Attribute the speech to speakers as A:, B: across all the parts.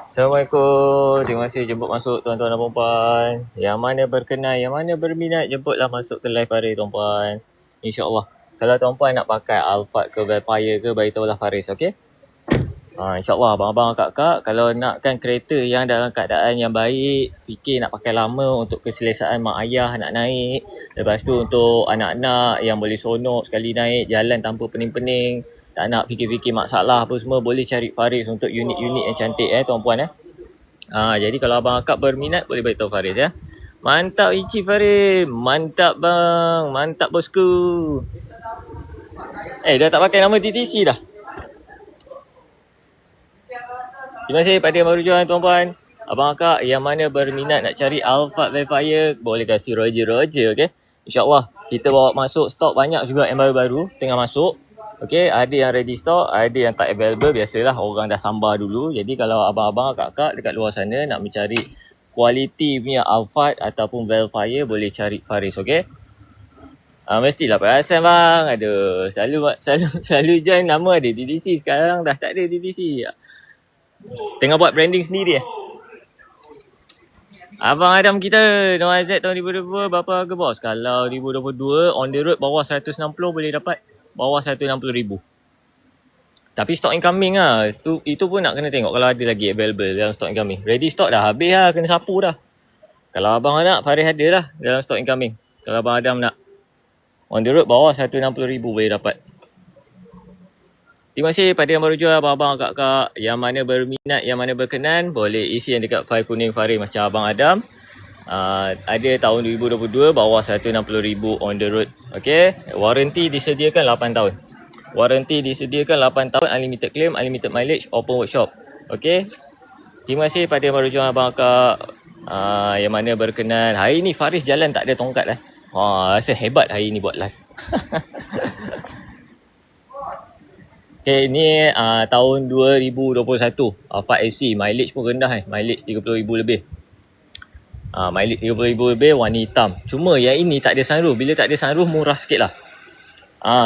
A: Assalamualaikum. Terima kasih jemput masuk tuan-tuan dan puan-puan. Yang mana berkenan, yang mana berminat, jemputlah masuk ke live Faris tuan-puan. InsyaAllah. Kalau tuan-puan nak pakai Alphard ke Velfire ke, beritahulah Faris, okey? InsyaAllah abang-abang kakak kalau nakkan kereta yang dalam keadaan yang baik, fikir nak pakai lama untuk keselesaan mak ayah nak naik. Lepas tu untuk anak-anak yang boleh sonok sekali naik jalan tanpa pening-pening. Tak nak fikir-fikir masalah apa semua, boleh cari Faris untuk unit-unit yang cantik tuan-puan jadi kalau abang akak berminat boleh beritahu Faris ya. Mantap Ichi Faris. Mantap bang. Mantap bosku. Dah tak pakai nama TTC dah. Terima kasih pada yang baru join tuan-puan. Abang akak yang mana berminat nak cari Alphard Velfire boleh kasih Roger okey. InsyaAllah kita bawa masuk stok banyak juga yang baru-baru tengah masuk. Okey, ada yang ready stock, ada yang tak available. Biasalah orang dah sambar dulu. Jadi kalau abang-abang kakak dekat luar sana nak mencari kualiti punya Alphard ataupun Velfire boleh cari Faris okey. Mestilah perasan bang. Aduh, selalu join nama ada TTC, sekarang dah tak ada TTC. Tengah buat branding sendiri Abang Adam kita Noah Z tahun 2022 berapa harga bos? Kalau 2022 on the road bawah 160 boleh dapat bawah 160,000. Tapi stock incoming itu pun nak kena tengok kalau ada lagi available dalam stock incoming. Ready stock dah habis kena sapu dah. Kalau abang nak Faris ada lah dalam stock incoming. Kalau abang Adam nak on the road bawah 160,000 boleh dapat. Terima kasih pada yang baru jual abang-abang kakak yang mana berminat, yang mana berkenan boleh isi yang dekat file kuning Faris macam abang Adam. Ada tahun 2022 bawah 160,000 on the road. Okey, warranty disediakan 8 tahun. Warranty disediakan 8 tahun, unlimited claim, unlimited mileage, open workshop. Okey. Terima kasih pada yang baru jual abang kakak yang mana berkenan. Hari ni Faris jalan tak ada tongkat rasa hebat hari ni buat live. Okay, ni tahun 2021 Alphard AC, mileage pun rendah mileage 30,000 lebih. Mileage 30,000 lebih, warna hitam. Cuma yang ini tak ada sunroof. Bila tak ada sunroof murah sikit lah.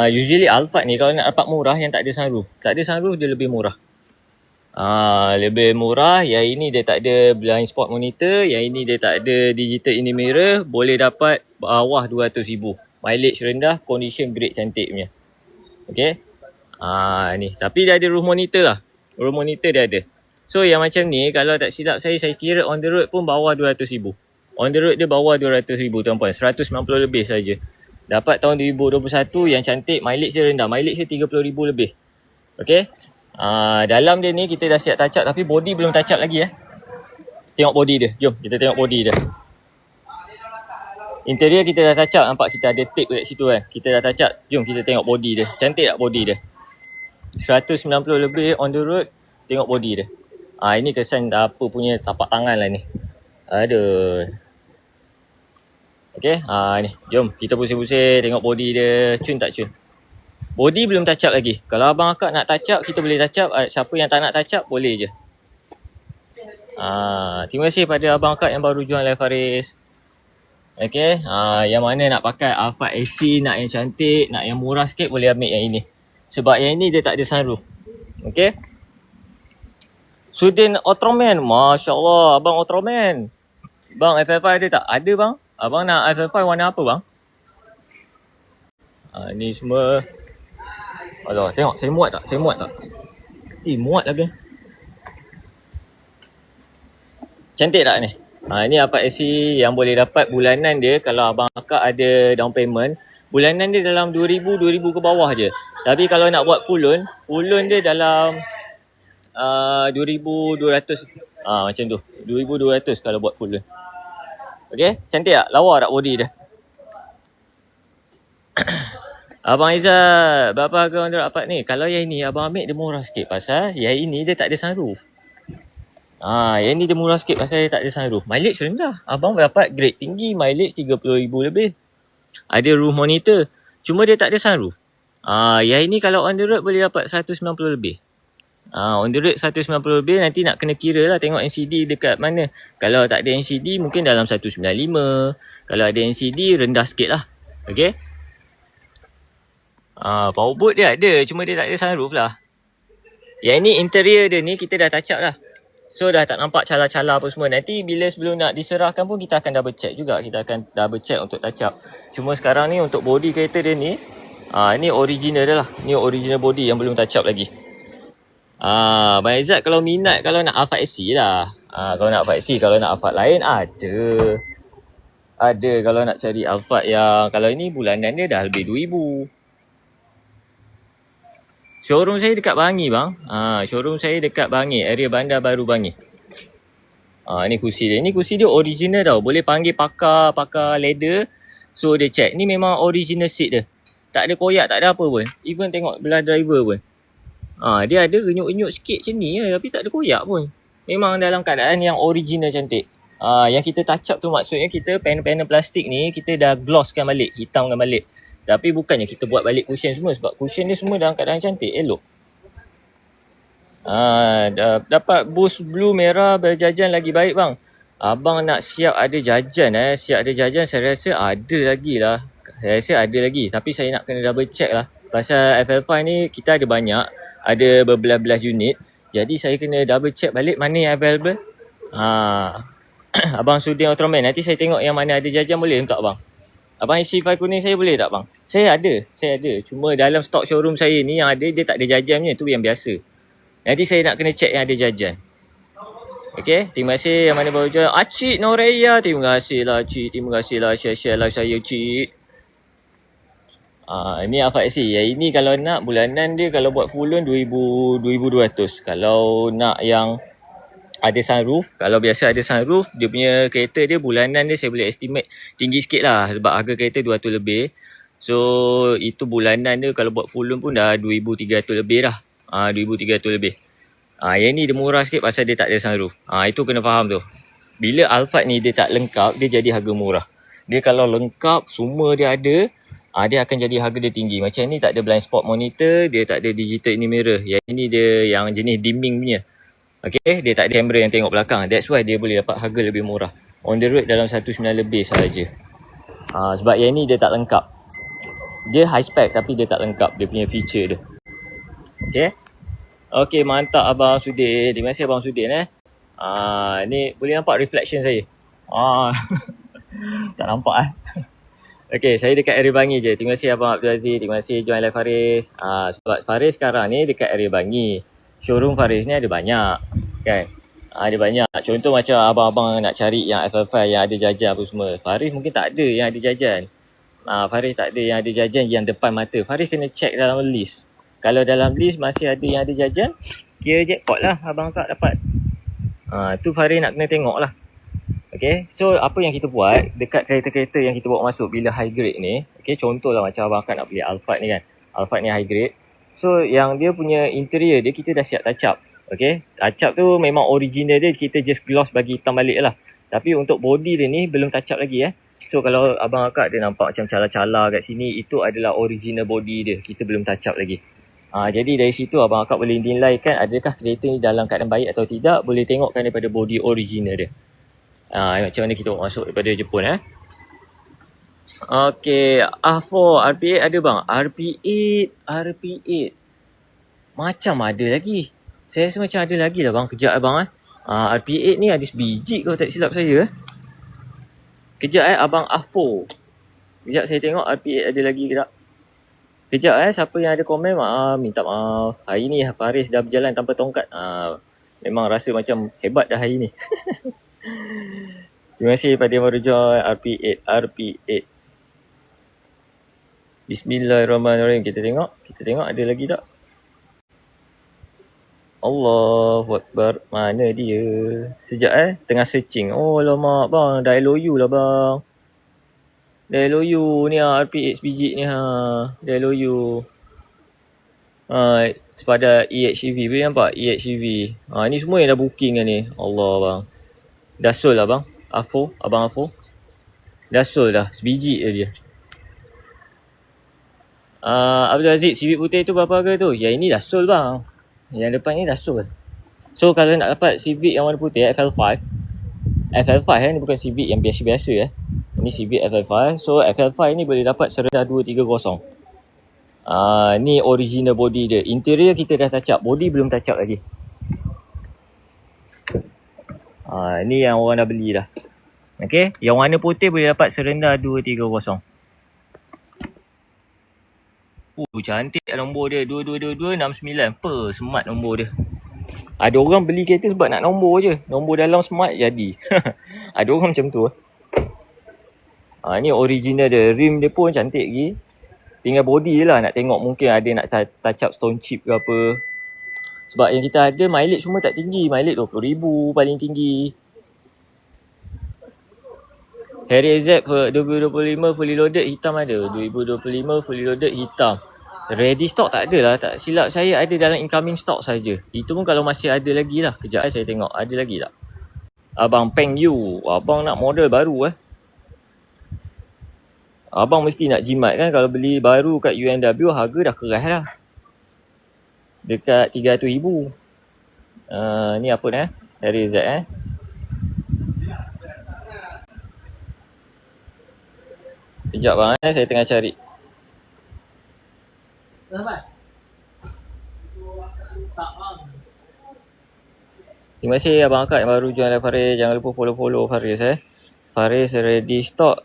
A: Usually Alphard ni kalau nak dapat murah yang tak ada sunroof. Tak ada sunroof dia lebih murah. Lebih murah. Yang ini dia tak ada blind spot monitor. Yang ini dia tak ada digital in mirror. Boleh dapat bawah 200,000. Mileage rendah, condition great cantik punya. Okay. Ni. Tapi dia ada roof monitor lah. Roof monitor dia ada. So yang macam ni kalau tak silap saya kira on the road pun bawah 200,000. On the road dia bawah 200,000 tuan-puan. 190 lebih saja. Dapat tahun 2021 yang cantik, mileage dia rendah. Mileage dia 30,000 lebih. Okay. Dalam dia ni kita dah siap touch up tapi body belum touch up lagi Tengok body dia. Jom kita tengok body dia. Interior kita dah touch up. Nampak kita ada tape kat situ Kita dah touch up. Jom kita tengok body dia. Cantik tak body dia? 190 lebih on the road. Tengok body dia. Ini kesan apa punya tapak tangan lah ni. Aduh. Okay. Ni. Jom kita pusing-pusing. Tengok body dia. Cun tak cun? Body belum touch up lagi. Kalau abang akak nak touch up, kita boleh touch up. Siapa yang tak nak touch up, boleh je. Terima kasih pada abang akak yang baru join live Faris. Okay. Yang mana nak pakai Alphard AC, nak yang cantik, nak yang murah sikit, boleh ambil yang ini. Sebab yang ini dia tak ada sunroof. Okay. Sudin Ultraman. Masya Allah. Abang Ultraman. Bang, FF5 ada tak? Ada bang. Abang nak FF5 warna apa bang? Ni semua. Alah, tengok. Saya muat tak? Muat lagi. Cantik tak ni? Ini Alphard AC yang boleh dapat bulanan dia. Kalau abang akak ada down payment, bulanan dia dalam 2,000 ke bawah je. Tapi kalau nak buat full loan dia dalam 2,200. Macam tu. 2,200 kalau buat full loan. Okay, cantik tak? Lawa tak body dia? Abang Izzat, berapa harga on the road Alphard ni? Kalau yang ini abang ambil dia murah sikit pasal yang ini dia tak ada sunroof. Yang ni dia murah sikit pasal dia tak ada sunroof. Mileage rendah. Abang dapat grade tinggi, mileage 30,000 lebih. Ada roof monitor. Cuma dia tak ada sunroof. Yang ini kalau on the road boleh dapat 190 lebih. On the road 190 lebih, nanti nak kena kira lah tengok NCD dekat mana. Kalau tak ada NCD mungkin dalam 195. Kalau ada NCD rendah sikit lah. Okay. Powerboat dia ada, cuma dia tak ada sunroof lah. Yang ni interior dia ni kita dah touch up lah. So dah tak nampak cala-cala apa semua. Nanti bila sebelum nak diserahkan pun kita akan double check juga. Kita akan double check untuk touch up. Cuma sekarang ni untuk body kereta dia ni, ni original dia lah. Ni original body yang belum touch up lagi. Abang Izzat kalau minat, kalau nak Alphard SC lah. Kalau nak Alphard SC, kalau nak Alphard lain ada. Ada kalau nak cari Alphard yang, kalau ini bulanan dia dah lebih 2,000. Showroom saya dekat Bangi bang. Showroom saya dekat Bangi, area Bandar Baru Bangi. Ni kursi dia. Ni kursi dia original tau. Boleh panggil pakar leather. So dia check. Ni memang original seat dia. Tak ada koyak, tak ada apa pun. Even tengok belah driver pun. Dia ada renyuk-renyuk sikit macam ni tapi tak ada koyak pun. Memang dalam keadaan yang original cantik. Yang kita touch up tu maksudnya kita panel-panel plastik ni kita dah glosskan balik, hitamkan balik. Tapi bukannya kita buat balik cushion semua sebab cushion ni semua dalam keadaan cantik, elok. Dapat boost blue merah berjajan lagi baik bang. Abang nak siap ada jajan siap ada jajan saya rasa ada lagi lah. Saya rasa ada lagi tapi saya nak kena double check lah. Pasal FL5 ni kita ada banyak, ada berbelas-belas unit. Jadi saya kena double check balik mana yang available. Abang Sudin Ultraman, nanti saya tengok yang mana ada jajan boleh untuk abang. Abang isi file kuning saya boleh tak bang? Saya ada. Cuma dalam stok showroom saya ni yang ada dia tak ada jajannya, tu yang biasa. Nanti saya nak kena check yang ada jajan. Okay, terima kasih yang mana baru jual. Cik Noreya, terima kasih lah Cik. Terima kasih lah share live saya Cik. Ini Alphard SC. Yang ini kalau nak bulanan dia kalau buat full loan 2,200. Kalau nak yang ada sunroof, kalau biasa ada sunroof, dia punya kereta dia bulanan dia saya boleh estimate tinggi sikit lah sebab harga kereta 200 lebih. So itu bulanan dia kalau buat full loan pun dah 2,300 lebih dah. 2,300 lebih. Yang ni dia murah sikit pasal dia tak ada sunroof. Itu kena faham tu. Bila Alphard ni dia tak lengkap, dia jadi harga murah. Dia kalau lengkap, semua dia ada, dia akan jadi harga dia tinggi. Macam ni tak ada blind spot monitor, dia tak ada digital ini mirror. Yang ini dia yang jenis dimming punya. Okay, dia tak ada kamera yang tengok belakang. That's why dia boleh dapat harga lebih murah. On the road dalam 1.9 lebih sahaja. Sebab yang ni dia tak lengkap. Dia high spec tapi dia tak lengkap dia punya feature dia. Okay, mantap Abang Sudin. Terima kasih Abang Sudin ni boleh nampak reflection saya. Tak nampak Okay, saya dekat area Bangi je. Terima kasih Abang Abdul Aziz. Terima kasih Join Live Faris. Sebab Faris sekarang ni dekat area Bangi. Showroom Faris ni ada banyak kan. Ada banyak. Contoh macam abang-abang nak cari yang FL5 yang ada jajan apa semua. Faris mungkin tak ada yang ada jajan. Faris tak ada yang ada jajan yang depan mata. Faris kena check dalam list. Kalau dalam list masih ada yang ada jajan, kira jackpot lah abang tak dapat. Tu Faris nak kena tengok lah. Okay, so apa yang kita buat dekat kereta-kereta yang kita bawa masuk bila high grade ni. Okay, contohlah macam abang kan nak beli Alphard ni kan. Alphard ni high grade. So yang dia punya interior dia kita dah siap touch up. Okay, touch up tu memang original dia, kita just gloss bagi hitam balik lah. Tapi untuk body dia ni belum touch up lagi So kalau abang akak dia nampak macam cala-cala kat sini, itu adalah original body dia, kita belum touch up lagi. Jadi dari situ abang akak boleh nilai kan adakah kereta ni dalam keadaan baik atau tidak. Boleh tengokkan daripada body original dia. Macam mana kita bawa masuk daripada Jepun Okay, R4, RP8 ada bang. RP8 macam ada lagi. Saya rasa macam ada lagi lah bang. Kejap abang RP8 ni ada sebiji kalau tak silap saya Kejap abang R4. Kejap saya tengok RP8 ada lagi ke tak. Kejap siapa yang ada komen minta maaf. Hari ni Faris dah berjalan tanpa tongkat. Memang rasa macam hebat dah hari ni. Terima kasih pada yang baru join. RP8 Bismillahirrahmanirrahim. Kita tengok ada lagi tak. Allahu Akbar. Mana dia? Sekejap tengah searching. Oh lama bang. Dah LOU lah bang. Dah LOU ni RP8 sebiji ni Dah LOU. Sepada EHEV. Boleh nampak EHEV. Ni semua yang dah booking kan ni. Allah bang. Dah sold lah bang. Abang Afo. Dah sold dah. Sebiji dia. Abdul Aziz, Civic putih tu berapa harga tu? Yang ini dah sold bang. Yang depan ni dah sold. So kalau nak dapat Civic yang warna putih FL5 ni bukan Civic yang biasa-biasa Ini Civic FL5. So FL5 ni boleh dapat serendah 230. Ni original body dia. Interior kita dah touch up, body belum touch up lagi. Ni yang orang dah beli dah. Okay, yang warna putih boleh dapat serendah 230. Cantik nombor dia, 222269. Smart nombor dia. Ada orang beli kereta sebab nak nombor je. Nombor dalam smart jadi. Ada orang macam tu. Ni original dia. Rim dia pun cantik lagi. Tinggal body je lah nak tengok, mungkin ada nak touch up stone chip ke apa. Sebab yang kita ada mileage semua tak tinggi. Mileage 20,000 paling tinggi. Harrier Z 2025 fully loaded hitam ada. 2025 fully loaded hitam. Ready stock tak ada lah. Tak silap saya ada dalam incoming stock saja. Itu pun kalau masih ada lagi lah. Kejap saya tengok ada lagi tak. Abang Peng Yu. Abang nak model baru Abang mesti nak jimat kan. Kalau beli baru kat UNW harga dah keras lah. Dekat 300,000. Ni apa ni Harrier Z Sekejap bang saya tengah cari. Terima kasih abang akak yang baru join live Faris. Jangan lupa follow Faris Faris ready stock.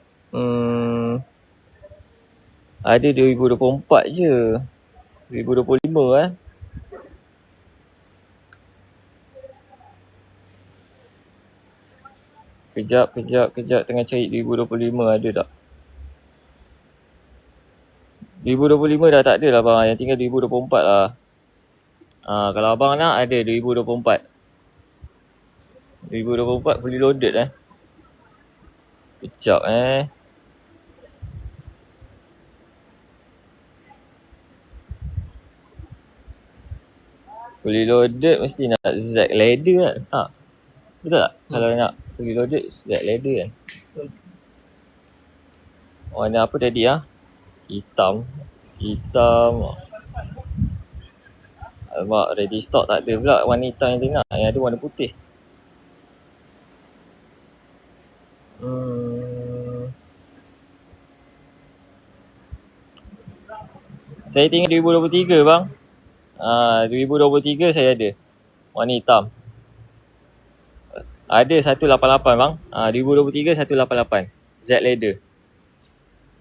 A: Ada 2024 je. 2025 Kejap tengah cari 2025 ada tak? 2025 dah tak ada lah bang. Yang tinggal 2024 lah. Kalau abang nak ada 2024. 2024 fully loaded Kejap fully loaded mesti nak Z leather kan. Betul tak? Kalau nak fully loaded Z leather kan. Warna apa tadi Hitam. Alamak, ready stock tak ada pula warna hitam yang tengah. Yang ada warna putih. Saya tinggal 2023 bang. 2023 saya ada warna hitam. Ada 188 bang. 2023 188 Z leather.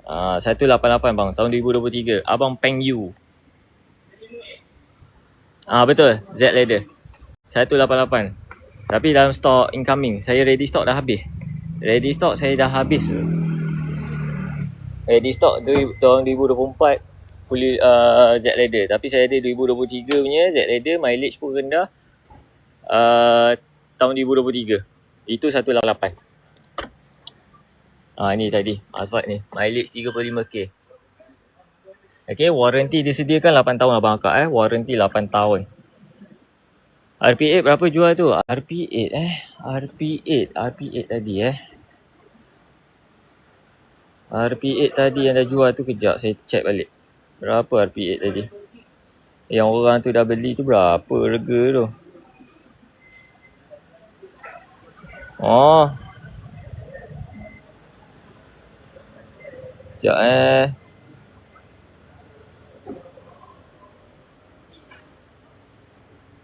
A: 188 bang, tahun 2023. Abang Peng Yu. Betul, Z leather 188. Tapi dalam stok incoming. Saya ready stock dah habis. Ready stock saya dah habis. Ready stock tahun 2024 fully Z leather. Tapi saya ada 2023 punya Z leather, mileage pun rendah. Tahun 2023. Itu 188. Ni tadi Alphard ni, mileage 35k. Okay, warranty disediakan 8 tahun abang akak warranty 8 tahun. RP8 berapa jual tu? RP8 RP8 tadi RP8 tadi yang dah jual tu, kejap saya check balik. Berapa RP8 tadi? Yang orang tu dah beli tu berapa harga tu? Sekejap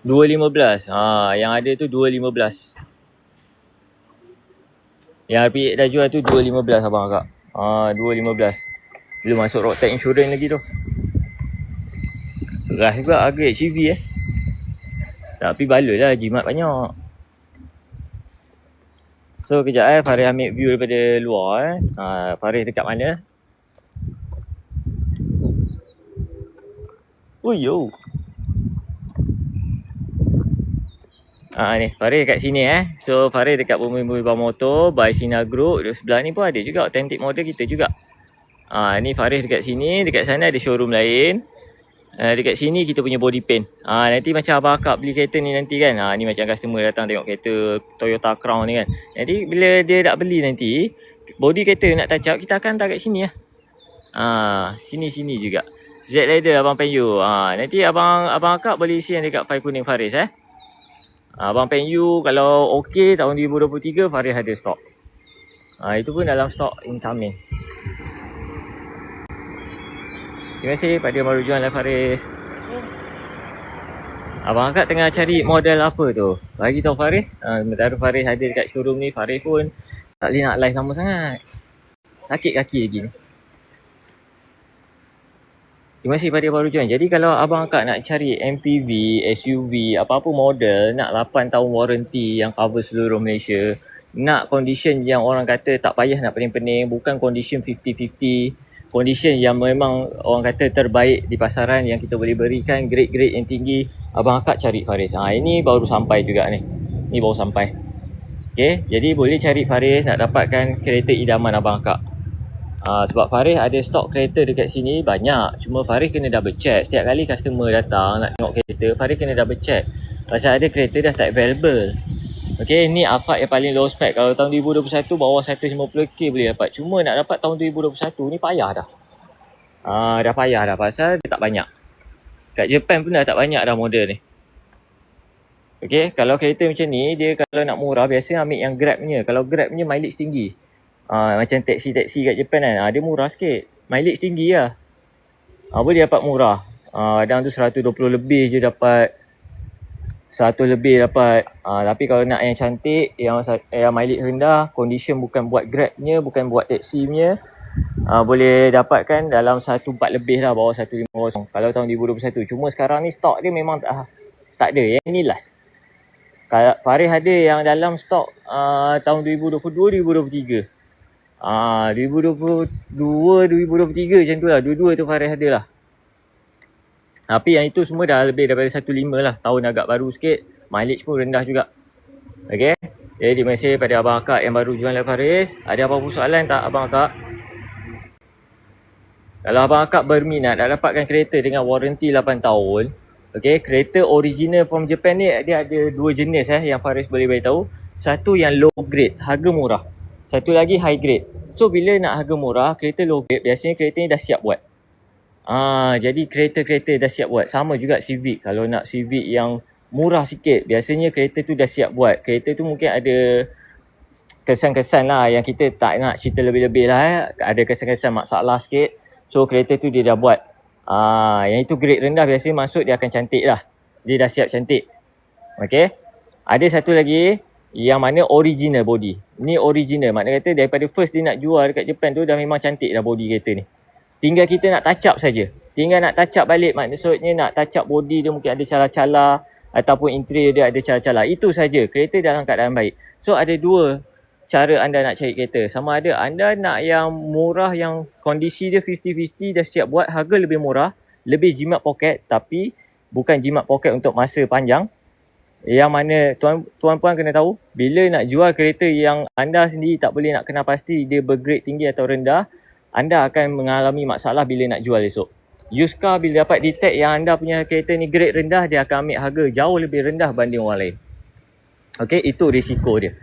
A: 215. Yang ada tu 215. Yang RP8 dah jual tu 215 abang akak. 215. Belum masuk road tax insurance lagi tu. Keras juga harga HCV Tapi baloi lah, jimat banyak. So kejap Faris ambil view daripada luar Faris dekat mana? Yo. Ni Faris dekat sini So Faris dekat Bumi Bawah Motor by Sinar Group. Sebelah ni pun ada juga authentic model kita juga. Ni Faris dekat sini. Dekat sana ada showroom lain. Dekat sini kita punya body paint. Nanti macam abang akak beli kereta ni nanti kan. Ni macam customer datang tengok kereta Toyota Crown ni kan. Nanti bila dia nak beli nanti, body kereta nak touch up, kita akan hantar kat sini Sini juga. Z leather abang Peng Yu. Nanti abang akak boleh isi yang dekat file kuning Faris Abang Peng Yu kalau okey tahun 2023 Faris ada stok. Itu pun dalam stok incoming. Terima kasih pada yang baru join live Faris. Abang Akak tengah cari model apa tu? Bagi tahu Faris. Sementara Faris ada dekat showroom ni, Faris pun tak boleh nak live lama sangat. Sakit kaki lagi ni. Terima kasih pada baru join. Jadi kalau Abang Akak nak cari MPV, SUV, apa-apa model, nak 8 tahun warranty yang cover seluruh Malaysia, nak condition yang orang kata tak payah nak pening-pening, bukan condition 50-50, condition yang memang orang kata terbaik di pasaran yang kita boleh berikan, grade-grade yang tinggi, Abang Akak cari Faris. Ini baru sampai juga ni. Ni baru sampai. Okay, jadi boleh cari Faris nak dapatkan kereta idaman Abang Akak. Sebab Faris ada stok kereta dekat sini banyak. Cuma Faris kena double check. Setiap kali customer datang nak tengok kereta, Faris kena double check. Pasal ada kereta dah tak available. Okay, ni Alphard yang paling low spec. Kalau tahun 2021 bawah 150k boleh dapat. Cuma nak dapat tahun 2021 ni payah dah. Dah payah dah pasal dia tak banyak. Kat Japan pun dah tak banyak dah model ni. Okay, kalau kereta macam ni, dia kalau nak murah biasa ambil yang Grab punya. Kalau Grab punya mileage tinggi. Macam taksi-taksi kat Japan kan, dia murah sikit. Mileage tinggi lah. Boleh dapat murah. Kadang tu 120 lebih je dapat. 100 lebih dapat. Tapi kalau nak yang cantik, yang mileage rendah, condition bukan buat Grab punya, bukan buat taksi punya, boleh dapatkan dalam 1.4 lebih lah, bawah 150 kalau tahun 2021. Cuma sekarang ni stok dia memang tak ada. Yang ni last. Kalau Faris ada yang dalam stok tahun 2022-2023. 2022-2023 macam tu lah. Dua-dua tu Faris ada lah. Tapi yang itu semua dah lebih daripada 1.5 lah. Tahun agak baru sikit. Mileage pun rendah juga. Okay. Jadi terima kasih pada Abang Akak yang baru join live Faris. Ada apa-apa soalan tak Abang Akak? Kalau Abang Akak berminat nak dapatkan kereta dengan warranty 8 tahun. Okay. Kereta original from Japan ni dia ada dua jenis yang Faris boleh beritahu. Satu yang low grade, harga murah. Satu lagi high grade. So bila nak harga murah, kereta low grade, biasanya kereta ni dah siap buat. Jadi kereta-kereta dah siap buat. Sama juga Civic. Kalau nak Civic yang murah sikit, biasanya kereta tu dah siap buat. Kereta tu mungkin ada kesan-kesan lah yang kita tak nak cerita lebih-lebih lah. Ada kesan-kesan masalah sikit. So kereta tu dia dah buat. Yang itu grade rendah biasanya masuk dia akan cantik lah. Dia dah siap cantik. Okay. Ada satu lagi yang mana original body. Ni original. Maknanya kata daripada first dia nak jual dekat Japan tu dah memang cantik dah body kereta ni. Tinggal kita nak touch up saja. Tinggal nak touch up balik. Maksudnya nak touch up body dia mungkin ada cala-cala. Ataupun interior dia ada cala-cala. Itu saja. Kereta dalam keadaan baik. So ada dua cara anda nak cari kereta. Sama ada anda nak yang murah yang kondisi dia 50-50 dah siap buat. Harga lebih murah. Lebih jimat poket. Tapi bukan jimat poket untuk masa panjang. Yang mana tuan-puan kena tahu. Bila nak jual kereta yang anda sendiri tak boleh nak kenal pasti dia bergrade tinggi atau rendah. Anda akan mengalami masalah bila nak jual esok. Used car bila dapat detect yang anda punya kereta ni grade rendah, dia akan ambil harga jauh lebih rendah banding orang lain. Okay, itu risiko dia.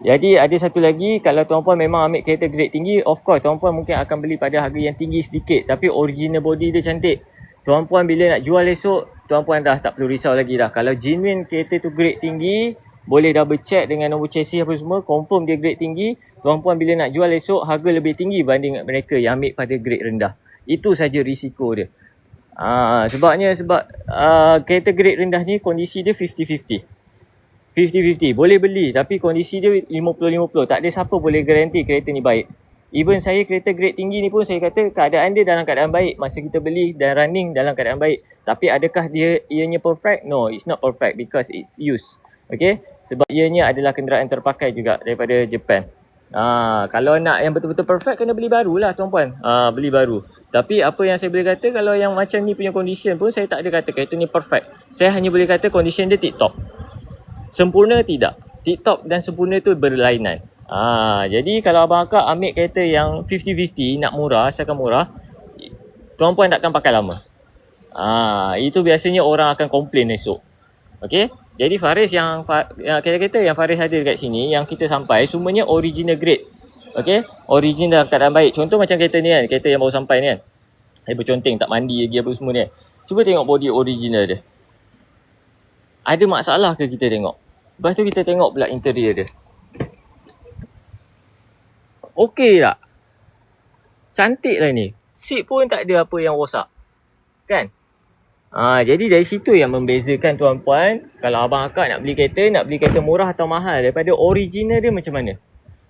A: Jadi ada satu lagi, kalau tuan-puan memang ambil kereta grade tinggi, of course tuan-puan mungkin akan beli pada harga yang tinggi sedikit. Tapi original body dia cantik. Tuan-puan bila nak jual esok, tuan-puan dah tak perlu risau lagi dah. Kalau genuine kereta tu grade tinggi, boleh double check dengan nombor chassis apa semua, confirm dia grade tinggi. Tuan-puan bila nak jual esok, harga lebih tinggi banding mereka yang ambil pada grade rendah. Itu saja risiko dia. Sebab kereta grade rendah ni kondisi dia 50-50. 50-50. Boleh beli tapi kondisi dia 50-50. Tak ada siapa boleh garanti kereta ni baik. Even saya kereta grade tinggi ni pun saya kata keadaan dia dalam keadaan baik. Masa kita beli dan running dalam keadaan baik. Tapi adakah ianya perfect? No, it's not perfect because it's used. Okay? Sebab ianya adalah kenderaan terpakai juga daripada Japan. Kalau nak yang betul-betul perfect, kena beli baru lah tuan-puan. Beli baru. Tapi apa yang saya boleh kata, kalau yang macam ni punya condition pun, saya tak ada kata kereta ni perfect. Saya hanya boleh kata condition dia tip-top. Sempurna tidak. Tip-top dan sempurna tu berlainan. Jadi kalau Abang Akak ambil kereta yang 50-50, nak murah, asalkan murah, tuan-puan takkan pakai lama. Itu biasanya orang akan komplain esok. Okay? Jadi Faris yang kereta-kereta yang Faris ada dekat sini, yang kita sampai, semuanya original grade. Okay? Original dalam keadaan baik. Contoh macam kereta ni kan, kereta yang baru sampai ni kan. Saya berconteng, tak mandi lagi apa semua ni kan. Cuba tengok body original dia. Ada masalah ke kita tengok? Lepas tu kita tengok pula interior dia. Okey tak? Cantik lah ni. Seat pun tak ada apa yang rosak. Kan? Jadi dari situ yang membezakan tuan-puan, kalau abang akak nak beli kereta murah atau mahal daripada original dia macam mana.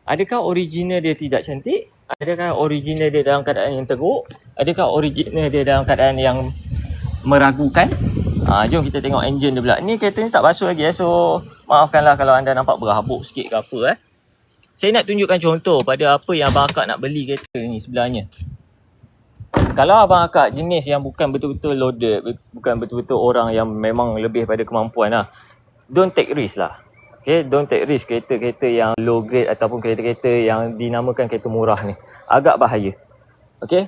A: Adakah original dia tidak cantik? Adakah original dia dalam keadaan yang teruk? Adakah original dia dalam keadaan yang meragukan? Jom kita tengok enjin dia pula. Ni kereta ni tak basuh lagi so maafkanlah kalau anda nampak berhabuk sikit ke apa. Saya nak tunjukkan contoh pada apa yang abang akak nak beli kereta ni sebenarnya. Kalau abang akak jenis yang bukan betul-betul loaded, bukan betul-betul orang yang memang lebih pada kemampuan lah, don't take risk lah. Okay, don't take risk kereta-kereta yang low grade ataupun kereta-kereta yang dinamakan kereta murah ni. Agak bahaya. Okay,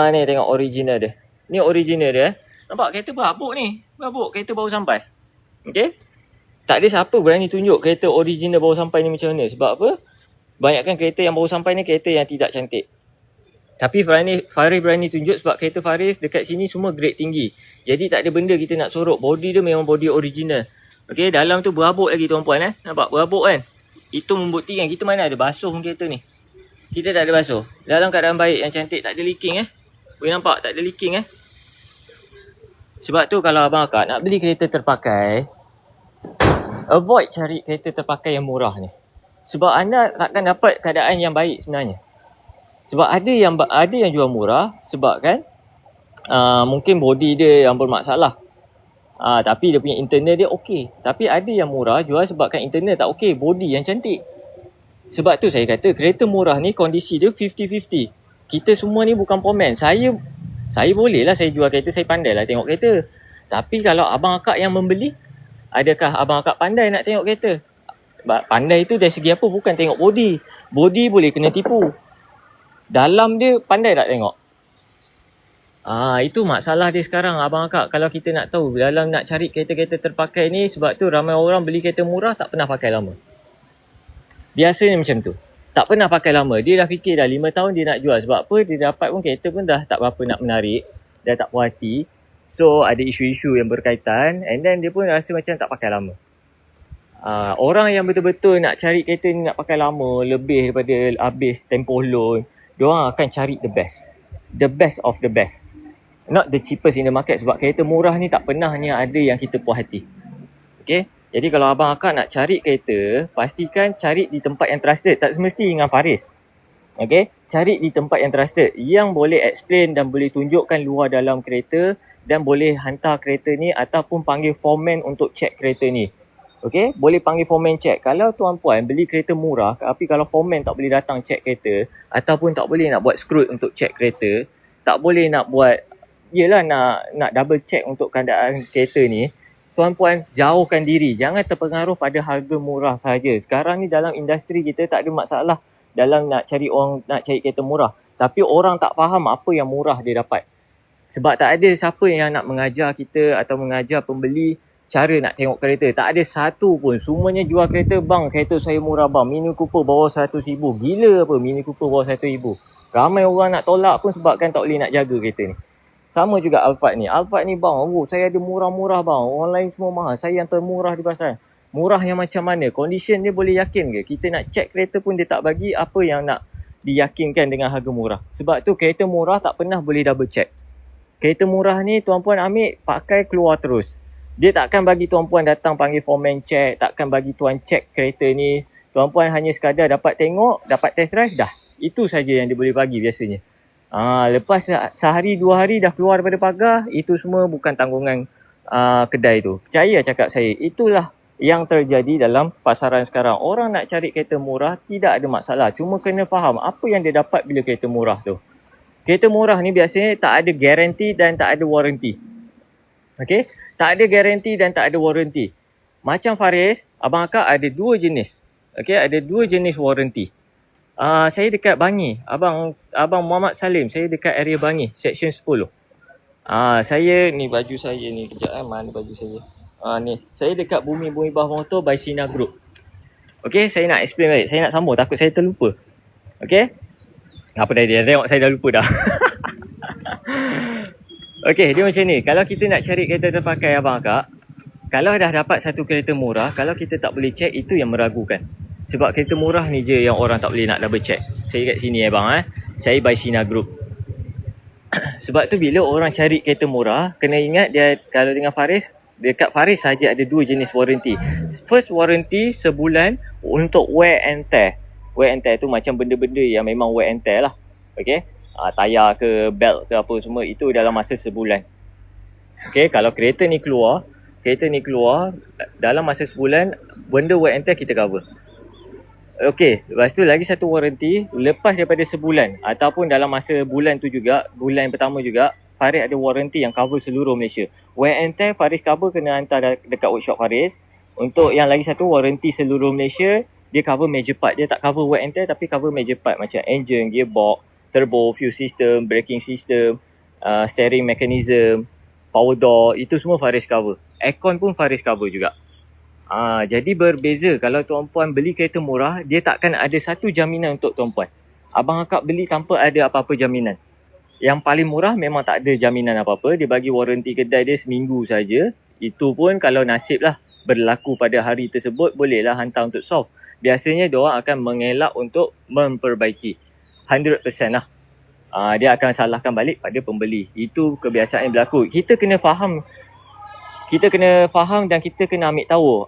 A: ni tengok original dia. Ni original dia. Nampak kereta berhabuk ni. Berhabuk, kereta baru sampai. Okay, tak ada siapa berani tunjuk kereta original baru sampai ni macam mana. Sebab apa? Banyakkan kereta yang baru sampai ni kereta yang tidak cantik. Tapi Faris berani tunjuk sebab kereta Faris dekat sini semua grade tinggi. Jadi tak ada benda kita nak sorok. Body dia memang body original. Okay, dalam tu berhabuk lagi tuan-puan. Nampak berhabuk kan? Itu membuktikan kita mana ada basuh kereta ni. Kita tak ada basuh. Dalam keadaan baik yang cantik, tak ada leaking Boleh nampak tak ada leaking Sebab tu kalau abang akak nak beli kereta terpakai, avoid cari kereta terpakai yang murah ni. Sebab anda takkan dapat keadaan yang baik sebenarnya. Sebab ada yang jual murah sebab kan mungkin body dia yang bermasalah. Tapi dia punya internal dia okey. Tapi ada yang murah jual sebabkan internal tak okey, body yang cantik. Sebab tu saya kata kereta murah ni kondisi dia 50-50. Kita semua ni bukan pomen. Saya boleh lah saya jual kereta, saya pandai lah tengok kereta. Tapi kalau abang akak yang membeli, adakah abang akak pandai nak tengok kereta? Pandai tu dari segi apa? Bukan tengok body. Body boleh kena tipu. Dalam dia pandai tak tengok? Itu masalah dia sekarang abang akak. Kalau kita nak tahu dalam nak cari kereta-kereta terpakai ni, sebab tu ramai orang beli kereta murah tak pernah pakai lama. Biasanya macam tu. Tak pernah pakai lama. Dia dah fikir dah 5 tahun dia nak jual. Sebab apa? Dia dapat pun kereta pun dah tak berapa nak menarik. Dah tak puas hati. So ada isu-isu yang berkaitan. And then dia pun rasa macam tak pakai lama. Orang yang betul-betul nak cari kereta ni nak pakai lama, lebih daripada habis tempoh loan, diorang akan cari the best. The best of the best. Not the cheapest in the market. Sebab kereta murah ni tak pernahnya ada yang kita puas hati. Okay? Jadi kalau abang akak nak cari kereta, pastikan cari di tempat yang trusted. Tak semesti dengan Faris. Okay? Cari di tempat yang trusted. Yang boleh explain dan boleh tunjukkan luar dalam kereta. Dan boleh hantar kereta ni ataupun panggil foreman untuk check kereta ni. Okay? Boleh panggil foreman check. Kalau tuan-puan beli kereta murah, tapi kalau foreman tak boleh datang check kereta, ataupun tak boleh nak buat scrut untuk check kereta, tak boleh nak buat, yelah nak double check untuk keadaan kereta ni, tuan-puan jauhkan diri. Jangan terpengaruh pada harga murah saja. Sekarang ni dalam industri kita tak ada masalah dalam nak cari kereta murah. Tapi orang tak faham apa yang murah dia dapat. Sebab tak ada siapa yang nak mengajar kita atau mengajar pembeli cara nak tengok kereta. Tak ada satu pun. Semuanya jual kereta. Bang, kereta saya murah bang. Mini Cooper bawah 100,000. Gila apa Mini Cooper bawah 100,000. Ramai orang nak tolak pun sebabkan tak boleh nak jaga kereta ni. Sama juga Alphard ni. Alphard ni bang, saya ada murah-murah bang. Orang lain semua mahal. Saya yang termurah di pasaran. Murah yang macam mana? Condition dia boleh yakin ke? Kita nak check kereta pun dia tak bagi apa yang nak diyakinkan dengan harga murah. Sebab tu kereta murah tak pernah boleh double check. Kereta murah ni tuan-puan ambil, pakai, keluar terus. Dia takkan bagi tuan-puan datang panggil foreman check, takkan bagi tuan check kereta ni. Tuan-puan hanya sekadar dapat tengok, dapat test drive, dah. Itu saja yang dia boleh bagi biasanya. Lepas sehari, 2 hari dah keluar daripada pagar, itu semua bukan tanggungan kedai tu. Percaya cakap saya, itulah yang terjadi dalam pasaran sekarang. Orang nak cari kereta murah, tidak ada masalah. Cuma kena faham apa yang dia dapat bila kereta murah tu. Kereta murah ni biasanya tak ada garanti dan tak ada warranty. Okay? Tak ada garanti dan tak ada warranty. Macam Faris, abang akak ada 2 jenis. Okay? Ada 2 jenis warranty. Saya dekat Bangi. Abang Muhammad Salim, saya dekat area Bangi, section 10. Saya ni baju saya ni kejap mana baju saya. Ni, saya dekat Bumi Bah Motor by Sina Group. Okay, saya nak explain balik. Saya nak sambung, takut saya terlupa. Okay? Apa dah dia tengok saya dah lupa dah. Okay, dia macam ni. Kalau kita nak cari kereta terpakai abang akak, kalau dah dapat satu kereta murah, kalau kita tak boleh check, itu yang meragukan. Sebab kereta murah ni je yang orang tak boleh nak double check. Saya kat sini bang. Saya by Sina Group. Sebab tu bila orang cari kereta murah, kena ingat dia kalau dengan Faris, dekat Faris saja ada 2 jenis warranty. First warranty sebulan untuk wear and tear. Wear and tear tu macam benda-benda yang memang wear and tear lah. Okay, tayar ke belt ke apa semua itu dalam masa sebulan. Okay, kalau kereta ni keluar dalam masa sebulan, benda wear and tear kita cover. Okey, lepas tu lagi satu warranty lepas daripada sebulan ataupun dalam masa bulan tu juga, bulan yang pertama juga, Faris ada warranty yang cover seluruh Malaysia. Wear and tear Faris cover kena hantar dekat workshop Faris. Untuk yang lagi satu warranty seluruh Malaysia, dia cover major part. Dia tak cover wear and tear tapi cover major part macam engine, gearbox, turbo, fuel system, braking system, steering mechanism, power door, itu semua Faris cover. Aircon pun Faris cover juga. Jadi berbeza kalau tuan-puan beli kereta murah, dia takkan ada satu jaminan untuk tuan-puan. Abang akak beli tanpa ada apa-apa jaminan. Yang paling murah memang tak ada jaminan apa-apa. Dia bagi warranty kedai dia seminggu saja. Itu pun kalau nasib lah berlaku pada hari tersebut, bolehlah hantar untuk solve. Biasanya diorang akan mengelak untuk memperbaiki 100% lah. Dia akan salahkan balik pada pembeli. Itu kebiasaan yang berlaku. Kita kena faham dan kita kena ambil tahu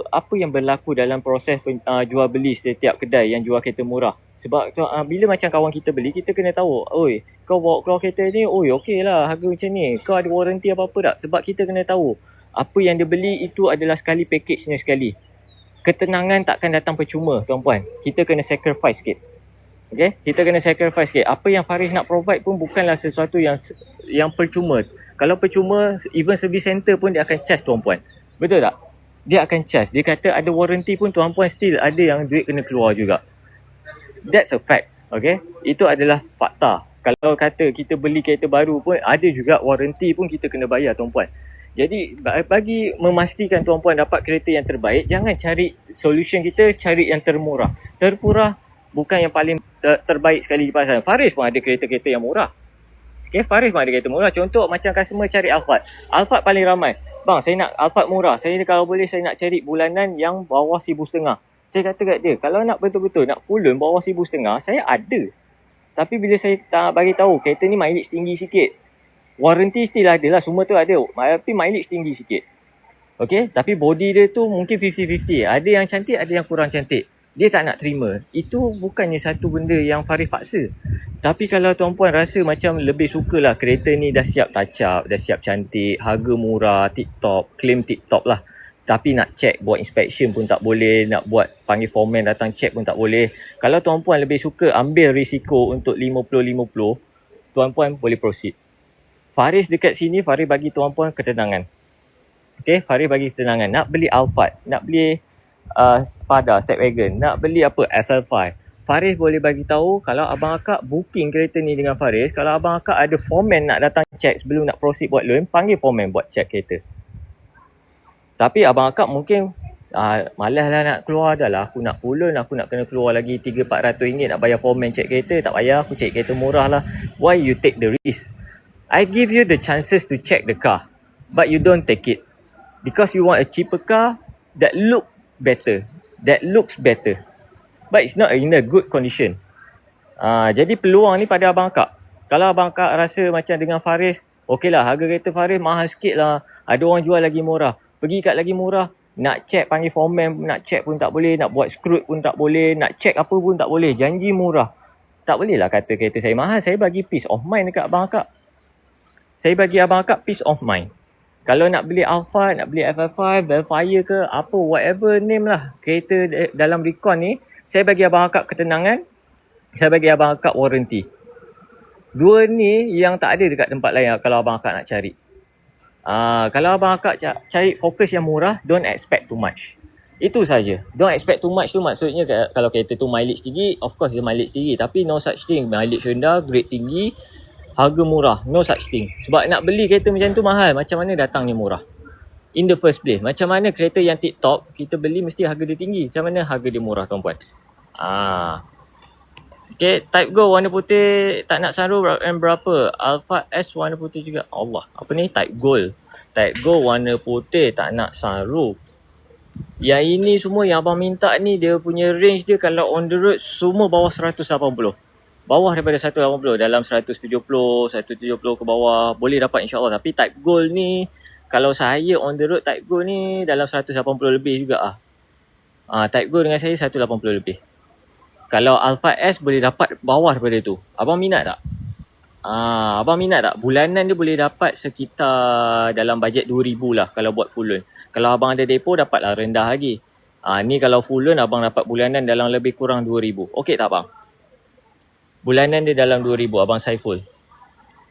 A: apa yang berlaku dalam proses jual beli setiap kedai yang jual kereta murah. Sebab bila macam kawan kita beli, kita kena tahu, oi, kau bawa keluar kereta ni, oi, okey lah harga macam ni, kau ada warranty apa-apa tak? Sebab kita kena tahu apa yang dia beli itu adalah sekali package-nya sekali. Ketenangan takkan datang percuma, tuan-puan. Kita kena sacrifice sikit. Okay? Kita kena sacrifice sikit. Apa yang Faris nak provide pun bukanlah sesuatu yang percuma. Kalau percuma, even service center pun dia akan charge tuan-puan. Betul tak? Dia akan charge. Dia kata ada warranty pun tuan-puan still ada yang duit kena keluar juga. That's a fact. Okay? Itu adalah fakta. Kalau kata kita beli kereta baru pun ada juga warranty pun kita kena bayar tuan-puan. Jadi bagi memastikan tuan-puan dapat kereta yang terbaik, jangan cari solution kita, cari yang termurah. Termurah bukan yang paling terbaik sekali di pasaran. Faris pun ada kereta-kereta yang murah. Okay, Faris pun ada kereta murah. Contoh macam customer cari Alphard. Alphard paling ramai. Bang, saya nak Alphard murah. Saya kalau boleh saya nak cari bulanan yang bawah 1,500. Saya kata kat dia, kalau nak betul-betul nak full loan bawah 1,500, saya ada. Tapi bila saya tak bagi tahu kereta ni mileage tinggi sikit, warranty still ada lah, semua tu ada. Tapi mileage tinggi sikit. Okay, tapi body dia tu mungkin 50-50. Ada yang cantik, ada yang kurang cantik. Dia tak nak terima. Itu bukannya satu benda yang Faris paksa. Tapi kalau tuan-puan rasa macam lebih sukalah kereta ni dah siap touch up, dah siap cantik, harga murah, tip-top, claim tip-top lah. Tapi nak check, buat inspection pun tak boleh, nak buat panggil foreman datang check pun tak boleh. Kalau tuan-puan lebih suka ambil risiko untuk 50-50, tuan-puan boleh proceed. Faris dekat sini, Faris bagi tuan-puan ketenangan. Okay, Faris bagi ketenangan. Nak beli Alphard, nak beli Spada, Stepwagon, nak beli apa, FL5, Faris boleh bagi tahu kalau abang akak booking kereta ni dengan Faris, kalau abang akak ada foreman nak datang check sebelum nak proceed buat loan, panggil foreman buat check kereta. Tapi abang akak mungkin malas lah nak keluar dah lah, aku nak full loan, aku nak kena keluar lagi 300-400 ringgit nak bayar foreman check kereta, tak payah, aku cari kereta murah lah. Why you take the risk? I give you the chances to check the car, but you don't take it because you want a cheaper car that looks better, but it's not in a good condition. Jadi peluang ni pada abang akak. Kalau abang akak rasa macam dengan Faris, okey lah harga kereta Faris mahal sikit lah, ada orang jual lagi murah, pergi kat lagi murah, nak check panggil foreman, nak check pun tak boleh, nak buat screw pun tak boleh, nak check apa pun tak boleh, janji murah. Tak boleh lah kata kereta saya mahal. Saya bagi peace of mind dekat abang akak. Saya bagi abang akak peace of mind. Kalau nak beli Alphard, nak beli FL5, Velfire ke apa, whatever name lah kereta dalam Recon ni, saya bagi abang akak ketenangan, saya bagi abang akak warranty. Dua ni yang tak ada dekat tempat lain kalau abang akak nak cari. Kalau abang akak cari fokus yang murah, don't expect too much. Itu saja. Don't expect too much tu maksudnya kalau kereta tu mileage tinggi, of course dia mileage tinggi. Tapi no such thing. Mileage rendah, grade tinggi, harga murah. No such thing. Sebab nak beli kereta macam tu mahal. Macam mana datangnya murah? In the first place. Macam mana kereta yang tip top, kita beli mesti harga dia tinggi. Macam mana harga dia murah tuan-puan? Okay, Type Go warna putih, tak nak sunroof berapa? Alphard S warna putih juga. Allah, apa ni? Type Gold. Type Go warna putih, tak nak sunroof. Yang ini semua yang abang minta ni, dia punya range dia kalau on the road semua bawah 180. bawah daripada 180, dalam 170 ke bawah boleh dapat insyaAllah. Tapi type gold ni, kalau saya on the road type gold ni dalam 180 lebih juga type gold dengan saya 180 lebih. Kalau Alpha S boleh dapat bawah daripada tu. Abang minat tak? Abang minat tak? Bulanan dia boleh dapat sekitar dalam bajet 2,000 lah kalau buat full loan. Kalau abang ada depo dapatlah rendah lagi. Ni kalau full loan abang dapat bulanan dalam lebih kurang 2,000. Okey tak bang? Bulanan dia dalam 2,000 abang Saiful.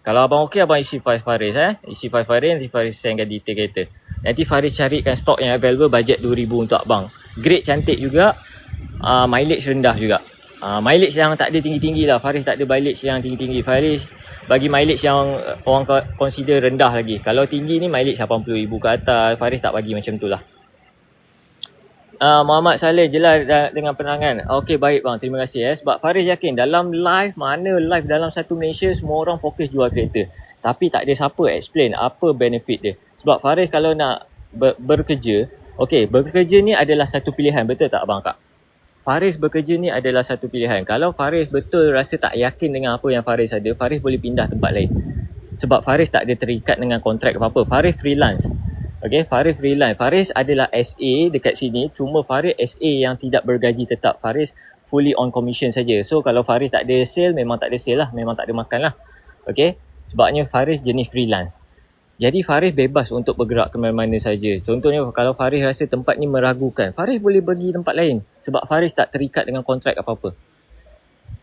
A: Kalau abang okey abang isi file Faris Isi file Faris, nanti Faris sendkan detail kereta. Nanti Faris carikan stok yang available bajet 2,000 untuk abang. Grade cantik juga. Mileage rendah juga. Mileage yang tak ada tinggi-tinggi lah. Faris tak ada mileage yang tinggi-tinggi. Faris bagi mileage yang orang consider rendah lagi. Kalau tinggi ni mileage 80,000 ke atas. Faris tak bagi macam tu lah. Muhammad Saleh jelas dengan penerangan. Okey baik bang, terima kasih sebab Faris yakin dalam live, mana live dalam satu Malaysia semua orang fokus jual kereta. Tapi tak ada siapa explain apa benefit dia. Sebab Faris kalau nak bekerja, okey, bekerja ni adalah satu pilihan, betul tak abang kak? Faris bekerja ni adalah satu pilihan. Kalau Faris betul rasa tak yakin dengan apa yang Faris ada, Faris boleh pindah tempat lain. Sebab Faris tak ada terikat dengan kontrak apa-apa. Faris freelance. Okay, Faris freelance. Faris adalah SA dekat sini. Cuma Faris SA yang tidak bergaji tetap. Faris fully on commission saja. So kalau Faris tak ada sale, memang tak ada sale lah. Memang tak ada makan lah. Okay, sebabnya Faris jenis freelance. Jadi Faris bebas untuk bergerak ke mana-mana saja. Contohnya kalau Faris rasa tempat ni meragukan, Faris boleh pergi tempat lain. Sebab Faris tak terikat dengan kontrak apa-apa.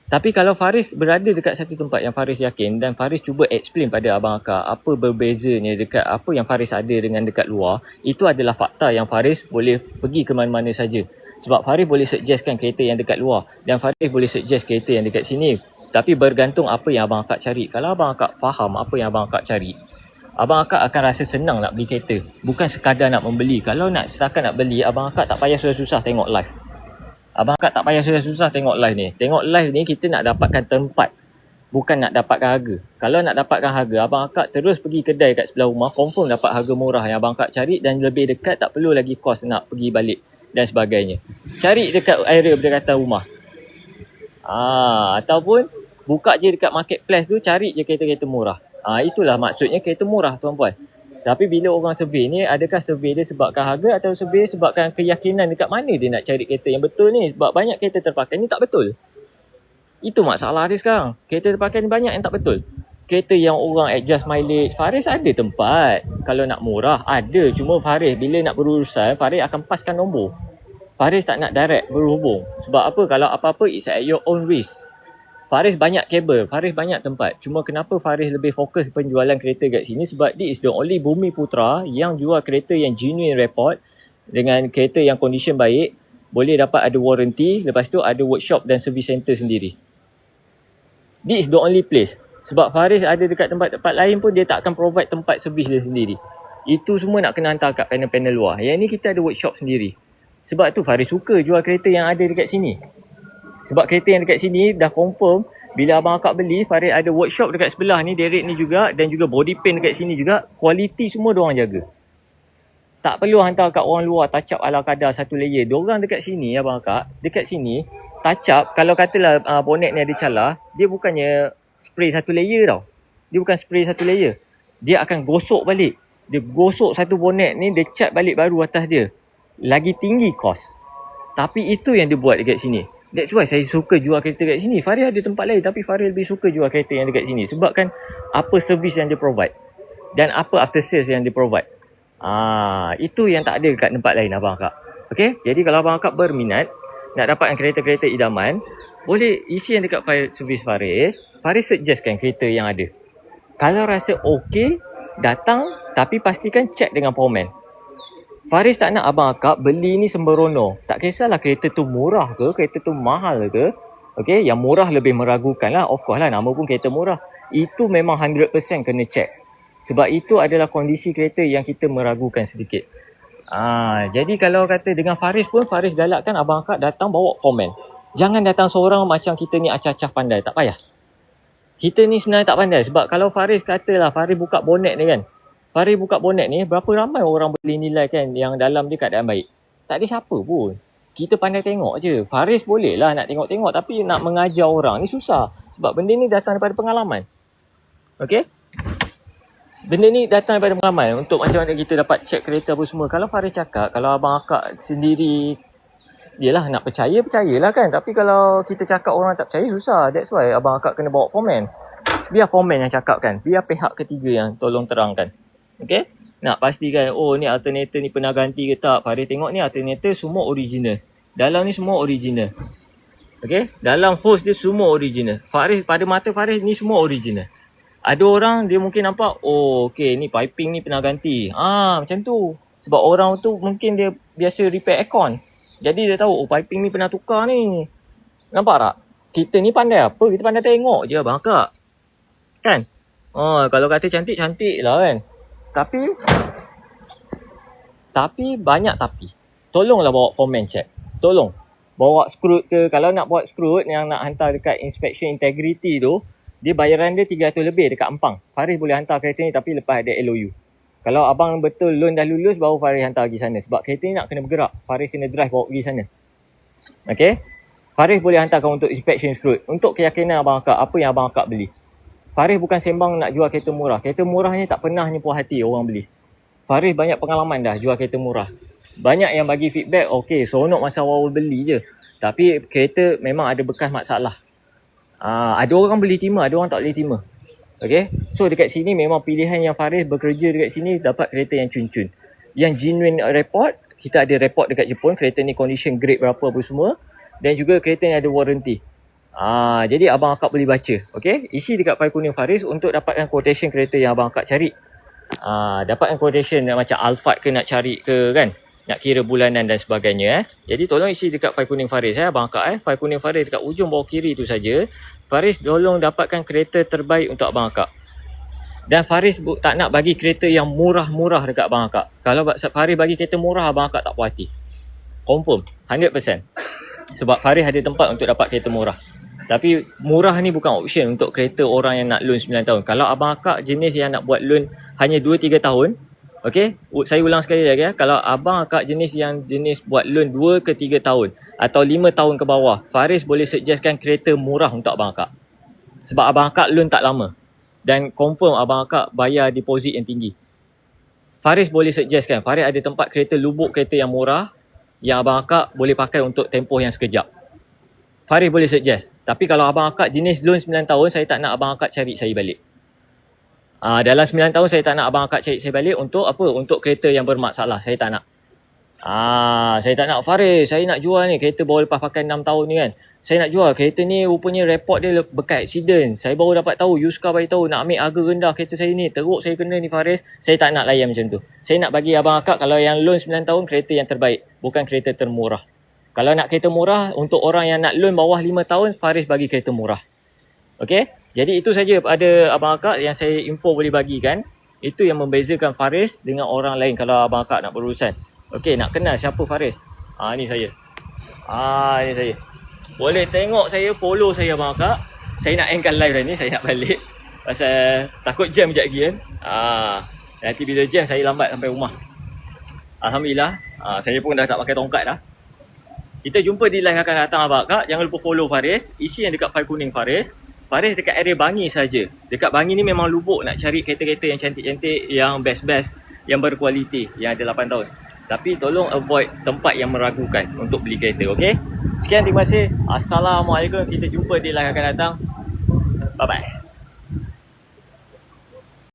A: Tapi kalau Faris berada dekat satu tempat yang Faris yakin dan Faris cuba explain pada abang akak apa berbezanya dekat apa yang Faris ada dengan dekat luar, itu adalah fakta yang Faris boleh pergi ke mana-mana saja. Sebab Faris boleh suggestkan kereta yang dekat luar dan Faris boleh suggest kereta yang dekat sini. Tapi bergantung apa yang abang akak cari. Kalau abang akak faham apa yang abang akak cari, abang akak akan rasa senang nak beli kereta. Bukan sekadar nak membeli. Kalau nak setakat nak beli, abang akak tak payah susah-susah tengok live. Abang akak tak payah susah-susah tengok live ni. Tengok live ni kita nak dapatkan tempat. Bukan nak dapatkan harga. Kalau nak dapatkan harga, abang akak terus pergi kedai kat sebelah rumah. Confirm dapat harga murah yang abang akak cari. Dan lebih dekat, tak perlu lagi kos nak pergi balik dan sebagainya. Cari dekat area berdekatan rumah. Ataupun buka je dekat marketplace tu, cari je kereta-kereta murah. Itulah maksudnya kereta murah tuan-puan. Tapi bila orang survey ni, adakah survey dia sebabkan harga atau survey sebabkan keyakinan dekat mana dia nak cari kereta yang betul ni? Sebab banyak kereta terpakai ni tak betul. Itu masalah dia sekarang. Kereta terpakai ni banyak yang tak betul. Kereta yang orang adjust mileage, Faris ada tempat. Kalau nak murah, ada. Cuma Faris bila nak berurusan, Faris akan paskan nombor. Faris tak nak direct berhubung. Sebab apa? Kalau apa-apa, it's at your own risk. Faris banyak kabel, Faris banyak tempat. Cuma kenapa Faris lebih fokus penjualan kereta kat sini? Sebab this is the only Bumi Putra yang jual kereta yang genuine report dengan kereta yang condition baik. Boleh dapat ada warranty, lepas tu ada workshop dan service center sendiri. This is the only place. Sebab Faris ada dekat tempat-tempat lain pun dia tak akan provide tempat servis dia sendiri. Itu semua nak kena hantar kat panel-panel luar. Yang ni kita ada workshop sendiri. Sebab tu Faris suka jual kereta yang ada dekat sini. Sebab kereta yang dekat sini dah confirm bila abang akak beli, Faris ada workshop dekat sebelah ni, Derek ni juga, dan juga body paint dekat sini juga. Kualiti semua diorang jaga. Tak perlu hantar kat orang luar touch up ala kadar satu layer. Diorang dekat sini abang akak, dekat sini touch up, kalau katalah bonnet ni ada calar, dia bukannya spray satu layer tau. Dia bukan spray satu layer. Dia akan gosok balik. Dia gosok satu bonnet ni, dia cat balik baru atas dia. Lagi tinggi kos. Tapi itu yang dia buat dekat sini. That's why saya suka jual kereta kat sini. Faris ada tempat lain tapi Faris lebih suka jual kereta yang dekat sini. Sebab kan apa servis yang dia provide. Dan apa after sales yang dia provide. Itu yang tak ada dekat tempat lain abang akak. Okay? Jadi kalau abang akak berminat nak dapatkan kereta-kereta idaman, boleh isi yang dekat file servis Faris. Faris suggestkan kereta yang ada. Kalau rasa okay, datang tapi pastikan check dengan foreman. Faris tak nak abang akak beli ni sembrono. Tak kisahlah kereta tu murah ke, kereta tu mahal ke. Okay, yang murah lebih meragukan lah. Of course lah, nama pun kereta murah. Itu memang 100% kena check. Sebab itu adalah kondisi kereta yang kita meragukan sedikit. Jadi kalau kata dengan Faris pun, Faris galakkan abang akak datang bawa foreman. Jangan datang seorang macam kita ni acah-acah pandai. Tak payah. Kita ni sebenarnya tak pandai. Sebab kalau Faris katalah, Faris buka bonet ni kan. Faris buka bonet ni, berapa ramai orang boleh nilai kan yang dalam dia keadaan baik? Tak ada siapa pun. Kita pandai tengok je. Faris boleh lah nak tengok-tengok tapi nak mengajar orang ni susah. Sebab benda ni datang daripada pengalaman. Okay? Benda ni datang daripada pengalaman. Untuk macam mana kita dapat check kereta apa semua. Kalau Faris cakap, kalau abang akak sendiri, yelah nak percayalah kan. Tapi kalau kita cakap orang tak percaya, susah. That's why abang akak kena bawa foreman. Biar foreman yang cakap kan. Biar pihak ketiga yang tolong terangkan. Okay? Nak pastikan, oh ni alternator ni pernah ganti ke tak. Faris tengok ni alternator semua original. Dalam ni semua original. Okay? Dalam hose dia semua original. Faris, pada mata Faris ni semua original. Ada orang dia mungkin nampak, oh okay ni piping ni pernah ganti. Macam tu. Sebab orang tu mungkin dia biasa repair aircon. Jadi dia tahu, oh piping ni pernah tukar ni. Nampak tak? Kita ni pandai apa? Kita pandai tengok je abang akak. Kan? Kalau kata cantik lah kan. Tapi banyak tapi. Tolonglah bawa foreman check. Tolong. Bawa screw ke. Kalau nak buat screw yang nak hantar dekat inspection integrity tu, dia bayaran dia 300 lebih dekat Ampang. Faris boleh hantar kereta ni tapi lepas ada LOU. Kalau abang betul loan dah lulus, baru Faris hantar pergi sana. Sebab kereta ni nak kena bergerak. Faris kena drive bawa pergi sana. Okay? Faris boleh hantarkan untuk inspection screw. Untuk keyakinan abang akak, apa yang abang akak beli. Faris bukan sembang nak jual kereta murah. Kereta murah ni tak pernah puas hati orang beli. Faris banyak pengalaman dah jual kereta murah. Banyak yang bagi feedback, okay, seronok masa awal beli je. Tapi kereta memang ada bekas masalah. Ada orang boleh terima, ada orang tak boleh terima. Okay? So dekat sini memang pilihan yang Faris bekerja dekat sini dapat kereta yang cun-cun. Yang genuine report, kita ada report dekat Jepun, kereta ni condition grade berapa apa semua. Dan juga kereta ni ada warranty. Jadi abang akak boleh baca. Okay? Isi dekat file kuning Faris untuk dapatkan quotation kereta yang abang akak cari. Dapatkan quotation macam Alphard ke nak cari ke kan. Nak kira bulanan dan sebagainya. Jadi tolong isi dekat file kuning Faris abang akak. File kuning Faris dekat ujung bawah kiri tu saja. Faris tolong dapatkan kereta terbaik untuk abang akak. Dan Faris tak nak bagi kereta yang murah-murah dekat abang akak. Kalau Faris bagi kereta murah, abang akak tak puas hati. Confirm 100%. Sebab Faris ada tempat untuk dapat kereta murah. Tapi murah ni bukan option untuk kereta orang yang nak loan 9 tahun. Kalau abang akak jenis yang nak buat loan hanya 2-3 tahun, okay, saya ulang sekali lagi ya. Kalau abang akak jenis buat loan 2 ke 3 tahun atau 5 tahun ke bawah, Faris boleh suggestkan kereta murah untuk abang akak. Sebab abang akak loan tak lama. Dan confirm abang akak bayar deposit yang tinggi. Faris boleh suggestkan, Faris ada tempat kereta lubuk kereta yang murah yang abang akak boleh pakai untuk tempoh yang sekejap. Faris boleh suggest. Tapi kalau abang akak jenis loan 9 tahun, saya tak nak abang akak cari saya balik. Dalam 9 tahun saya tak nak abang akak cari saya balik untuk apa? Untuk kereta yang bermasalah. Saya tak nak. Saya tak nak Faris. Saya nak jual ni. Kereta baru lepas pakai 6 tahun ni kan. Saya nak jual. Kereta ni rupanya report dia bekas accident. Saya baru dapat tahu. Yuska bagi tahu nak ambil harga rendah kereta saya ni. Teruk saya kena ni Faris. Saya tak nak layan macam tu. Saya nak bagi abang akak kalau yang loan 9 tahun kereta yang terbaik. Bukan kereta termurah. Kalau nak kereta murah untuk orang yang nak loan bawah 5 tahun, Faris bagi kereta murah. Okay? Jadi itu saja pada abang akak yang saya info boleh bagikan. Itu yang membezakan Faris dengan orang lain kalau abang akak nak berurusan. Okay, nak kenal siapa Faris? Ni saya. Ni saya. Boleh tengok saya, follow saya abang akak. Saya nak endkan live dah ni, saya nak balik. Pasal takut jam sekejap lagi kan. Nanti bila jam saya lambat sampai rumah. Alhamdulillah, saya pun dah tak pakai tongkat dah. Kita jumpa di live akan datang abang akak. Jangan lupa follow Faris. Isi yang dekat file kuning Faris. Faris dekat area Bangi saja. Dekat Bangi ni memang lubuk nak cari kereta-kereta yang cantik-cantik, yang best-best, yang berkualiti, yang ada 8 tahun. Tapi tolong avoid tempat yang meragukan untuk beli kereta, okey? Sekian, terima kasih. Assalamualaikum. Kita jumpa di live akan datang. Bye-bye.